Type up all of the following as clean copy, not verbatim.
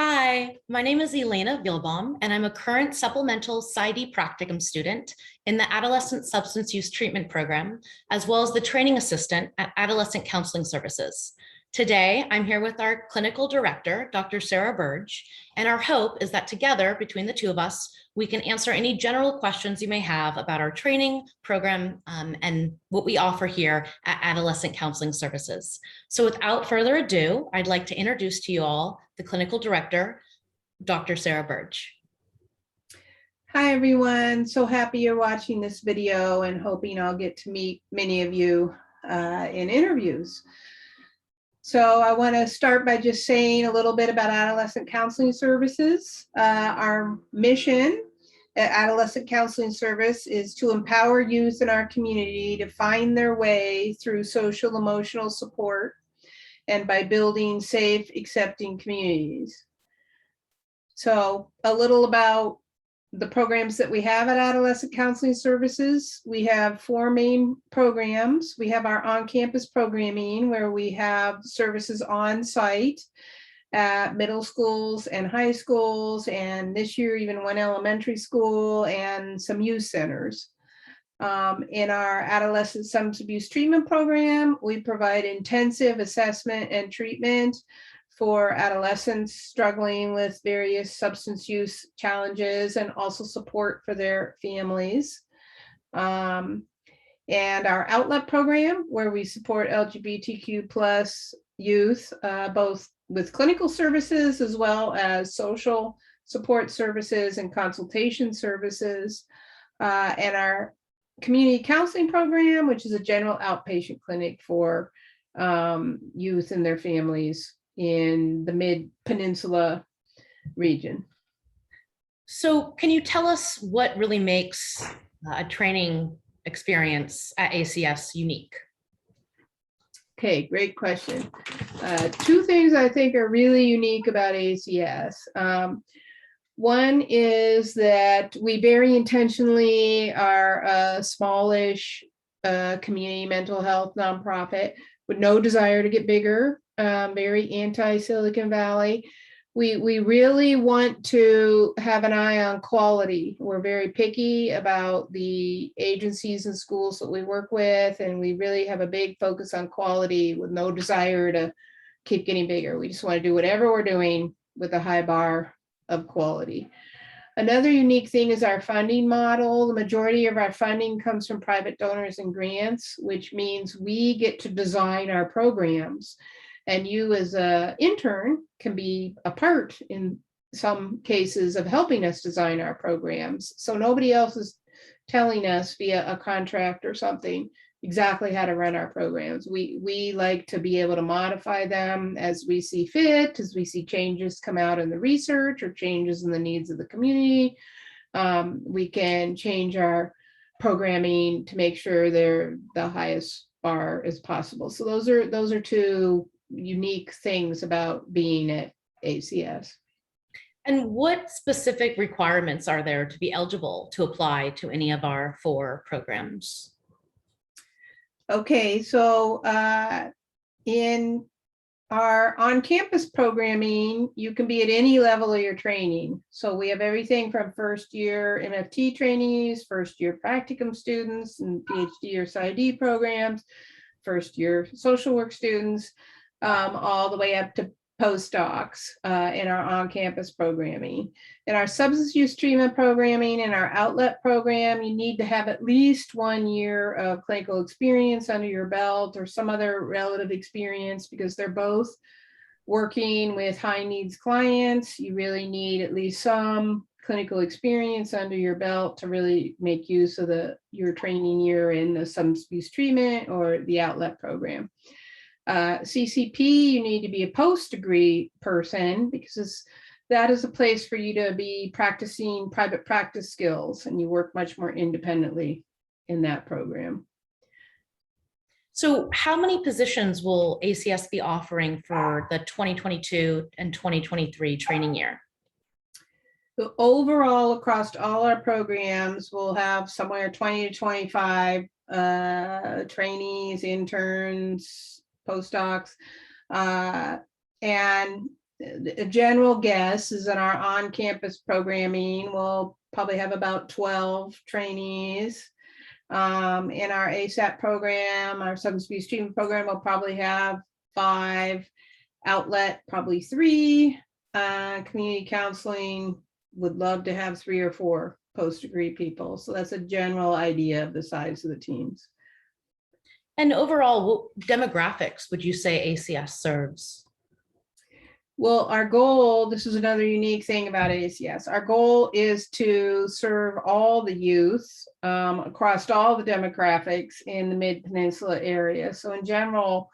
Hi, my name is Elaina Vielbaum, and I'm a current supplemental PsyD Practicum student in the Adolescent Substance Use Treatment Program, as well as the training assistant at Adolescent Counseling Services. Today, I'm here with our clinical director, Dr. Sarah Burdge, and our hope is that together, between the two of us, we can answer any general questions you may have about our training program and what we offer here at Adolescent Counseling Services. So without further ado, I'd like to introduce to you all the clinical director, Dr. Sarah Burdge. Hi, everyone. So happy you're watching this video and hoping I'll get to meet many of you in interviews. So I want to start by just saying a little bit about Adolescent Counseling Services. Our mission at Adolescent Counseling Service is to empower youth in our community to find their way through social emotional support and by building safe, accepting communities. So a little about the programs that we have at Adolescent Counseling Services. We have 4 main programs. We have our on-campus programming, where we have services on site at middle schools and high schools, and this year even 1 elementary school and some youth centers. In our adolescent substance abuse treatment program, we provide intensive assessment and treatment for adolescents struggling with various substance use challenges, and also support for their families. And our outlet program, where we support LGBTQ plus youth, both with clinical services as well as social support services and consultation services. And our community counseling program, which is a general outpatient clinic for youth and their families in the Mid-Peninsula region. So can you tell us what really makes a training experience at ACS unique? Okay, great question. 2 things I think are really unique about ACS. One is that we very intentionally are a smallish community mental health nonprofit with no desire to get bigger, very anti-Silicon Valley. We really want to have an eye on quality. We're very picky about the agencies and schools that we work with, and we really have a big focus on quality with no desire to keep getting bigger. We just want to do whatever we're doing with a high bar of quality. Another unique thing is our funding model. The majority of our funding comes from private donors and grants, which means we get to design our programs. And you as an intern can be a part in some cases of helping us design our programs. So nobody else is telling us via a contract or something exactly how to run our programs. We like to be able to modify them as we see fit, as we see changes come out in the research or changes in the needs of the community. We can change our programming to make sure they're the highest bar as possible. So those are 2 unique things about being at ACS. And what specific requirements are there to be eligible to apply to any of our 4 programs? Okay, so in our on-campus programming, you can be at any level of your training. So we have everything from first-year MFT trainees, first-year practicum students, and PhD or PsyD programs, first-year social work students, all the way up to postdocs in our on-campus programming. In our substance use treatment programming and our outlet program, you need to have at least 1 year of clinical experience under your belt or some other relative experience, because they're both working with high needs clients. You really need at least some clinical experience under your belt to really make use of your training year in the substance use treatment or the outlet program. CCP, you need to be a post-degree person, because that is a place for you to be practicing private practice skills, and you work much more independently in that program. So how many positions will ACS be offering for the 2022 and 2023 training year? So overall, across all our programs, we'll have somewhere 20 to 25 trainees, interns, postdocs, and a general guess is that our on-campus programming will probably have about 12 trainees. In our ASAP program, our substance abuse treatment program will probably have 5, outlet probably 3, community counseling would love to have 3 or 4 post-degree people. So that's a general idea of the size of the teams. And overall, what demographics would you say ACS serves? Well, our goal, this is another unique thing about ACS. Our goal is to serve all the youth across all the demographics in the Mid-Peninsula area. So in general,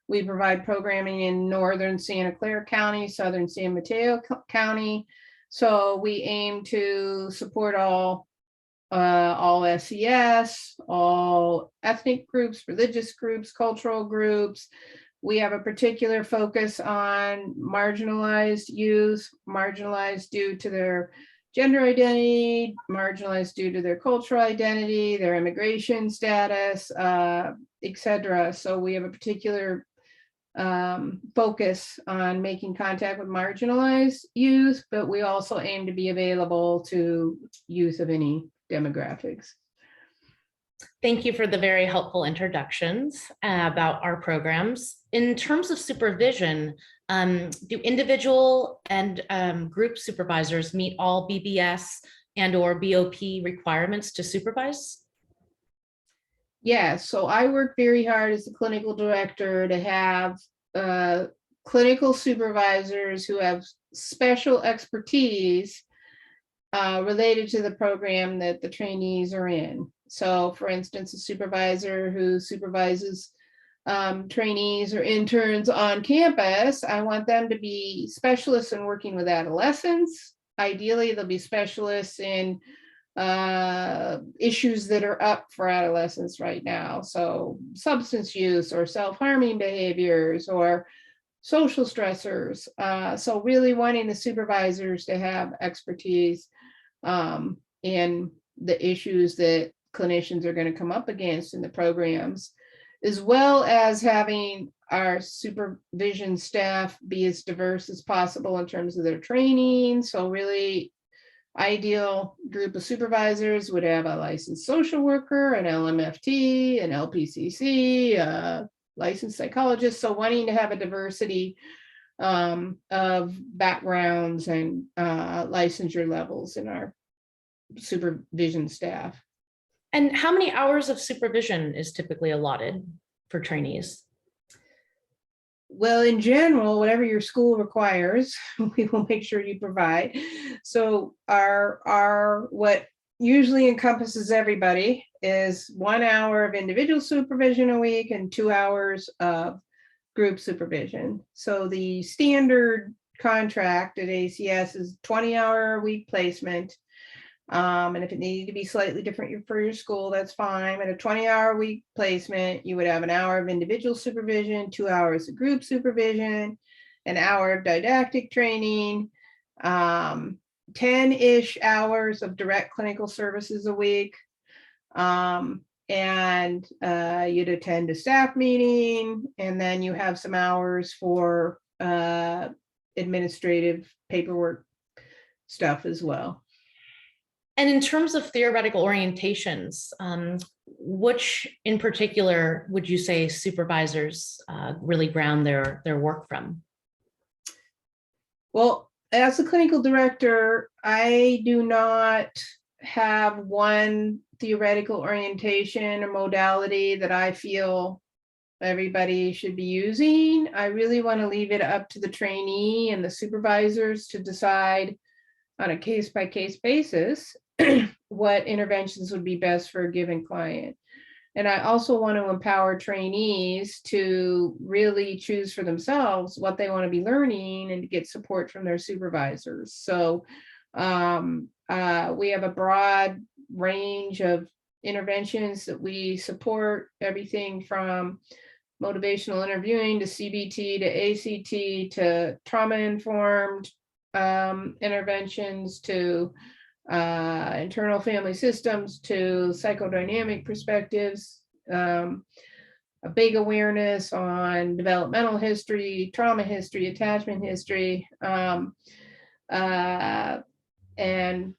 we provide programming in northern Santa Clara County, southern San Mateo County. So we aim to support all SES, all ethnic groups, religious groups, cultural groups. We have a particular focus on marginalized youth, marginalized due to their gender identity, marginalized due to their cultural identity, their immigration status, etc. So we have a particular focus on making contact with marginalized youth, but we also aim to be available to youth of any demographics. Thank you for the very helpful introductions about our programs. In terms of supervision, do individual and group supervisors meet all BBS and/or BOP requirements to supervise? Yes, so I work very hard as a clinical director to have clinical supervisors who have special expertise related to the program that the trainees are in. So for instance, a supervisor who supervises trainees or interns on campus, I want them to be specialists in working with adolescents. Ideally, they'll be specialists in issues that are up for adolescents right now. So substance use or self-harming behaviors or social stressors. So really wanting the supervisors to have expertise in the issues that clinicians are going to come up against in the programs, as well as having our supervision staff be as diverse as possible in terms of their training. So really ideal group of supervisors would have a licensed social worker, an LMFT, an LPCC, a licensed psychologist. So wanting to have a diversity of backgrounds and licensure levels in our supervision staff. And how many hours of supervision is typically allotted for trainees? Well, in general, whatever your school requires, we will make sure you provide. So our what usually encompasses everybody is 1 hour of individual supervision a week and 2 hours of group supervision. So the standard contract at ACS is 20-hour-a-week placement. And if it needed to be slightly different for your school, that's fine. At a 20-hour-a-week placement, you would have an hour of individual supervision, 2 hours of group supervision, an hour of didactic training, 10-ish hours of direct clinical services a week. And you'd attend a staff meeting, and then you have some hours for administrative paperwork stuff as well. And in terms of theoretical orientations, which in particular would you say supervisors really ground their work from? Well, as a clinical director, I do not have one theoretical orientation or modality that I feel everybody should be using. I really want to leave it up to the trainee and the supervisors to decide on a case-by-case basis what interventions would be best for a given client. And I also want to empower trainees to really choose for themselves what they want to be learning and to get support from their supervisors. So we have a broad range of interventions that we support, everything from motivational interviewing to CBT to ACT to trauma-informed interventions to internal family systems to psychodynamic perspectives. a big awareness on developmental history, trauma history, attachment history, and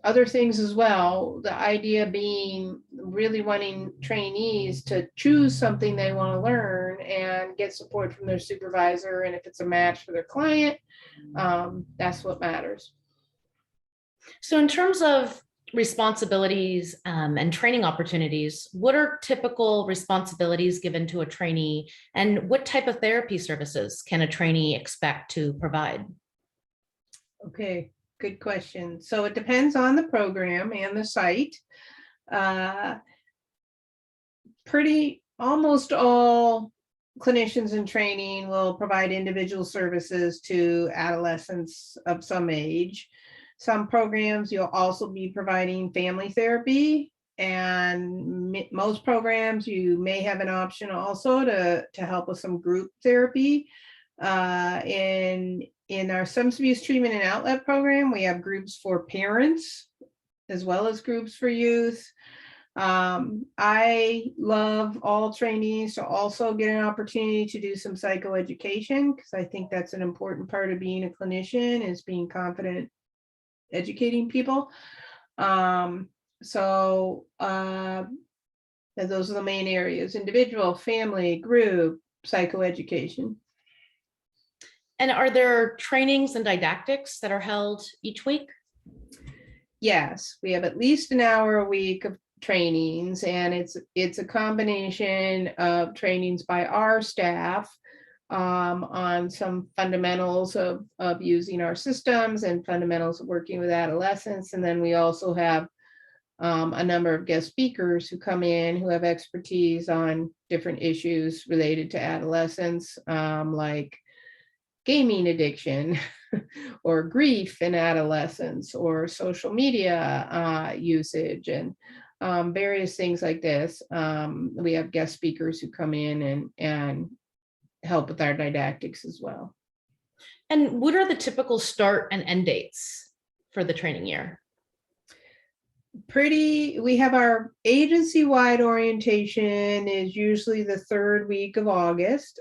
other things as well. The idea being really wanting trainees to choose something they want to learn and get support from their supervisor. And if it's a match for their client, that's what matters. So in terms of responsibilities and training opportunities, what are typical responsibilities given to a trainee, and what type of therapy services can a trainee expect to provide? Okay, good question. So it depends on the program and the site. Almost all clinicians in training will provide individual services to adolescents of some age. Some programs you'll also be providing family therapy, and most programs you may have an option also to help with some group therapy. In our substance abuse treatment and outlet program, we have groups for parents as well as groups for youth. I love all trainees to also get an opportunity to do some psychoeducation, because I think that's an important part of being a clinician, is being confident educating people. So those are the main areas: individual, family, group, psychoeducation. And are there trainings and didactics that are held each week? Yes, we have at least an hour a week of trainings, and it's a combination of trainings by our staff on some fundamentals of using our systems and fundamentals of working with adolescents. And then we also have a number of guest speakers who come in who have expertise on different issues related to adolescence, like gaming addiction or grief in adolescence, or social media usage, and various things like this. We have guest speakers who come in and help with our didactics as well. And what are the typical start and end dates for the training year? We have our agency-wide orientation is usually the third week of August.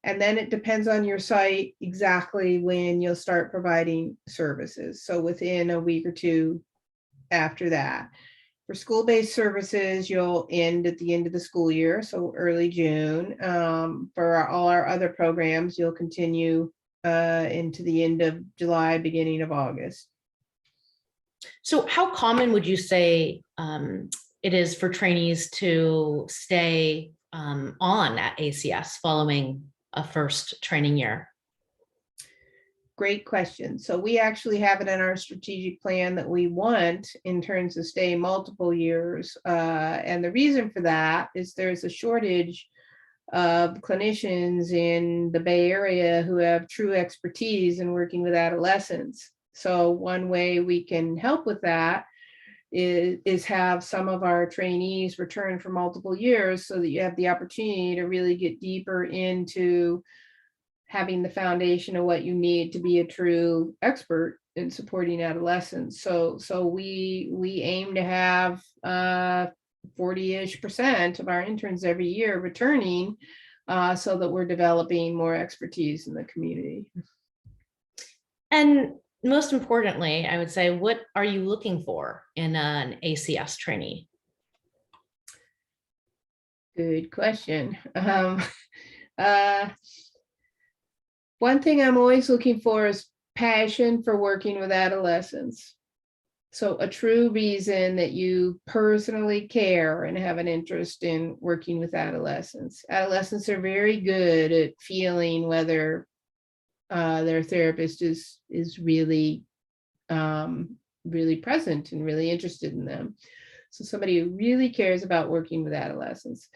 And then it depends on your site exactly when you'll start providing services. So within a week or two after that. For school-based services, you'll end at the end of the school year, so early June. For all our other programs, you'll continue into the end of July, beginning of August. So how common would you say it is for trainees to stay on at ACS following a first training year? Great question. So we actually have it in our strategic plan that we want in terms of stay multiple years. And the reason for that is there's a shortage of clinicians in the Bay Area who have true expertise in working with adolescents. So one way we can help with that is have some of our trainees return for multiple years, so that you have the opportunity to really get deeper into having the foundation of what you need to be a true expert in supporting adolescents. So we aim to have 40-ish% of our interns every year returning, so that we're developing more expertise in the community. And most importantly, I would say, what are you looking for in an ACS trainee? Good question. One thing I'm always looking for is passion for working with adolescents. So a true reason that you personally care and have an interest in working with adolescents. Adolescents are very good at feeling whether their therapist is really really present and really interested in them. So somebody who really cares about working with adolescents.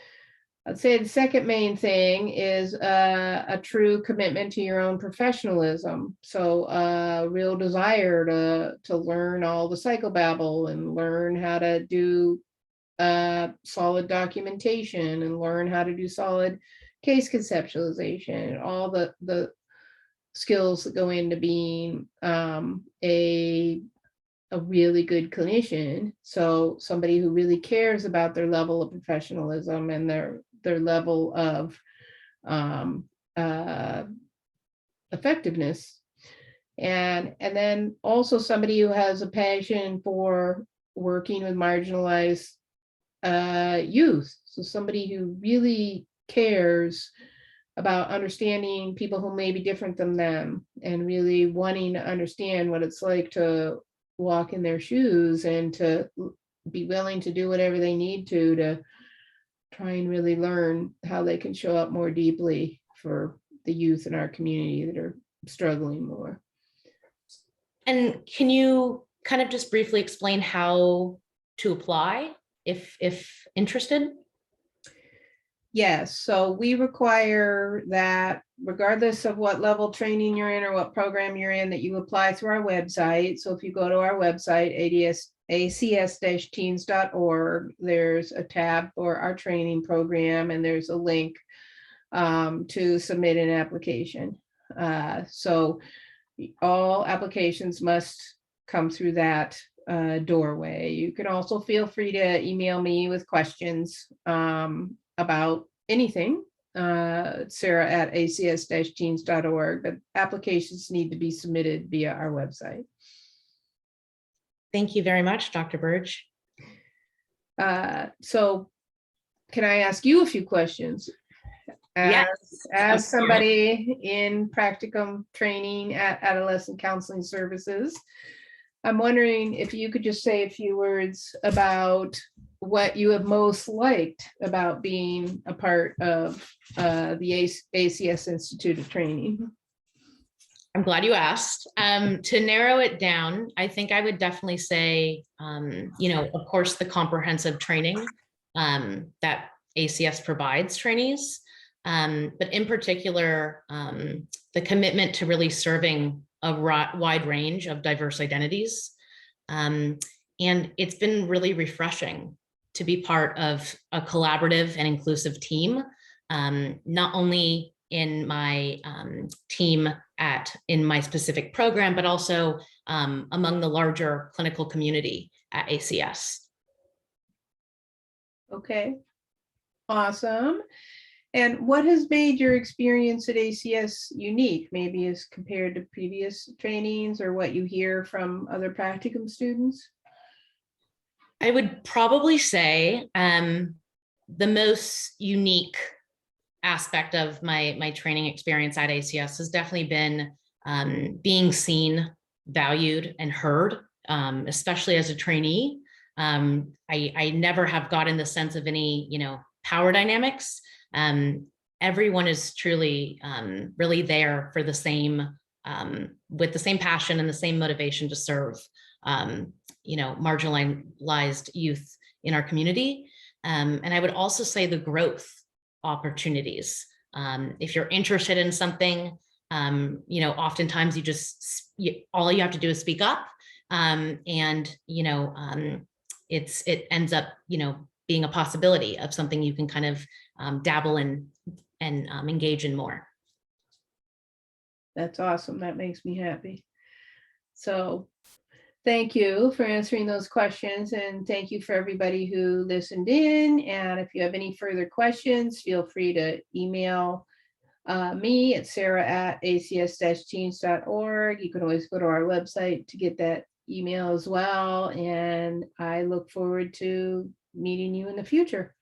I'd say the second main thing is a true commitment to your own professionalism. So a real desire to learn all the psychobabble and learn how to do solid documentation and learn how to do solid case conceptualization, and all the skills that go into being a a really good clinician. So somebody who really cares about their level of professionalism and their level of effectiveness. And then also somebody who has a passion for working with marginalized youth. So somebody who really cares about understanding people who may be different than them and really wanting to understand what it's like to walk in their shoes and to be willing to do whatever they need to try and really learn how they can show up more deeply for the youth in our community that are struggling more. And can you kind of just briefly explain how to apply if interested? Yes, so we require that regardless of what level training you're in or what program you're in, that you apply through our website. So if you go to our website, acs-teens.org, there's a tab for our training program, and there's a link to submit an application. So all applications must come through that doorway. You can also feel free to email me with questions about anything, Sarah@acs-teens.org, but applications need to be submitted via our website. Thank you very much, Dr. Burdge. So can I ask you a few questions? Yes. As somebody in practicum training at Adolescent Counseling Services, I'm wondering if you could just say a few words about what you have most liked about being a part of the ACS Institute of Training. I'm glad you asked. To narrow it down, I think I would definitely say, of course, the comprehensive training that ACS provides trainees, but in particular, the commitment to really serving a wide range of diverse identities. And it's been really refreshing to be part of a collaborative and inclusive team, not only in my team in my specific program, but also among the larger clinical community at ACS. Okay, awesome. And what has made your experience at ACS unique, maybe as compared to previous trainings or what you hear from other practicum students? I would probably say the most unique aspect of my training experience at ACS has definitely been being seen, valued, and heard, especially as a trainee. I never have gotten the sense of any, power dynamics. Everyone is truly really there for the same, with the same passion and the same motivation to serve, marginalized youth in our community. And I would also say the growth opportunities. If you're interested in something, oftentimes all you have to do is speak up, and it ends up, being a possibility of something you can kind of dabble in and engage in more. That's awesome. That makes me happy. So thank you for answering those questions, and thank you for everybody who listened in. And if you have any further questions, feel free to email me at sarah@acs-teens.org. You can always go to our website to get that email as well. And I look forward to meeting you in the future.